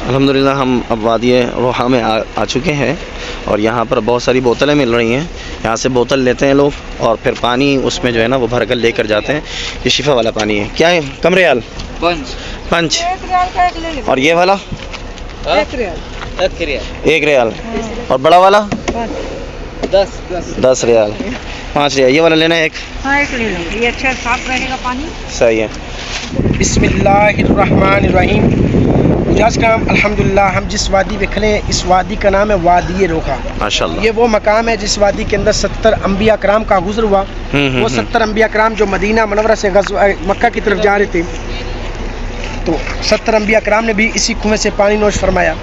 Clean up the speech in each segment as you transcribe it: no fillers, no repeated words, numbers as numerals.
الحمدللہ ہم اب وادی روحا میں آ چکے ہیں اور یہاں پر بہت ساری بوتلیں مل رہی ہیں. یہاں سے بوتل لیتے ہیں لوگ اور پھر پانی اس میں جو ہے نا وہ بھر کر لے کر جاتے ہیں. یہ شفا والا پانی ہے. کیا ہے؟ کم ریال پنچ. اور یہ والا 1 ریال. اور بڑا والا 10 ریال. 5 ریال. یہ والا لینا ہے ایک. یہ اچھا صاف رہے گا پانی. صحیح ہے. بسم اللہ الرحمن الرحیم. مجاز کرام الحمدللہ ہم جس وادی پہ کھڑے ہیں اس وادی کا نام ہے وادی روحا. ماشاءاللہ. یہ وہ مقام ہے جس وادی کے اندر 70 انبیاء کرام کا گزر ہوا. وہ 70 انبیاء کرام جو مدینہ منورہ سے مکہ کی طرف جا رہے تھے تو 70 انبیاء کرام نے بھی اسی کنویں سے پانی نوش فرمایا.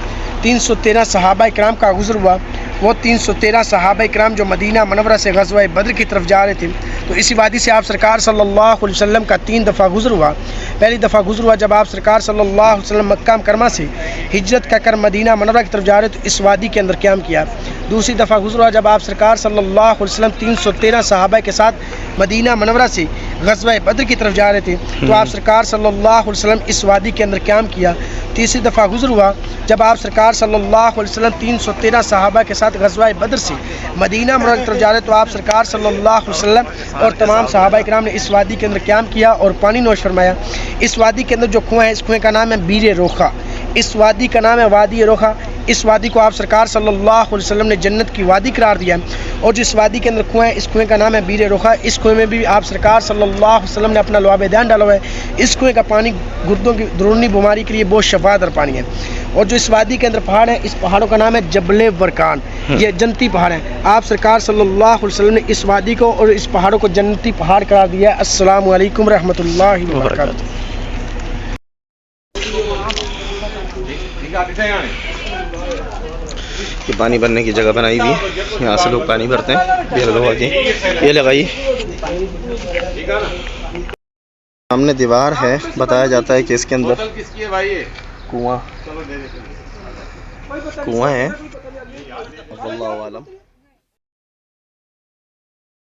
313 صحابہ کرام کا گزر ہوا. وہ 313 صحابہ کرام جو مدینہ منورہ سے غزوہ بدر کی طرف جا رہے تھے تو اسی وادی سے آپ سرکار صلی اللہ علیہ وسلم کا 3 دفعہ گزر ہوا. پہلی دفعہ گزر ہوا جب آپ سرکار صلی اللہ علیہ وسلم مکہ مکرمہ سے ہجرت کر مدینہ منورہ کی طرف جا رہے تو اس وادی کے اندر قیام کیا. دوسری دفعہ گزر ہوا جب آپ سرکار صلی اللہ علیہ وسلم 313 صحابہ کے ساتھ مدینہ منورہ سے غزوہ بدر کی طرف جا رہے تھے تو آپ سرکار صلی اللہ علیہ وسلم اس وادی کے اندر قیام کیا. تیسری دفعہ گزر ہوا جب آپ سرکار صلی اللہ علیہ وسلم 313 صحابہ کے ساتھ غزوہ بدر سے مدینہ منورہ کی طرف جا رہے تو آپ سرکار صلی اللہ علیہ وسلم اور تمام صحابہ کرام نے اس وادی کے اندر قیام کیا اور پانی نوش فرمایا. اس وادی کے اندر جو کنواں ہے اس کنویں کا نام ہے بیر روخا. اس وادی کا نام ہے وادی روخا. اس وادی کو آپ سرکار صلی اللہ علیہ وسلم نے جنت کی وادی قرار دیا ہے. اور جو اس وادی کے اندر کنواں ہے اس کنویں کا نام ہے بیر روخا. اس کنویں میں بھی آپ سرکار صلی اللہ علیہ وسلم نے اپنا لعاب دین ڈالا ہوا ہے. اس کنویں کا پانی گردوں کی درونی بیماری کے لیے بہت شفا در پانی ہے. اور جو اس وادی کے اندر پہاڑ ہے اس پہاڑوں کا نام ہے جبل ورکان. یہ جنتی پہاڑ ہیں. آپ سرکار صلی اللہ علیہ وسلم نے اس وادی کو اور اس پہاڑوں کو جنتی پہاڑ قرار دیا ہے. السلام علیکم رحمۃ اللہ وبرکاتہ. یہ پانی بھرنے کی جگہ بنائی ہوئی ہے. یہاں سے لوگ پانی بھرتے ہیں. بیر روحا کی یہ لگائیے. سامنے دیوار ہے. بتایا جاتا ہے کہ اس کے اندر کنواں ہے. واللہ عالم.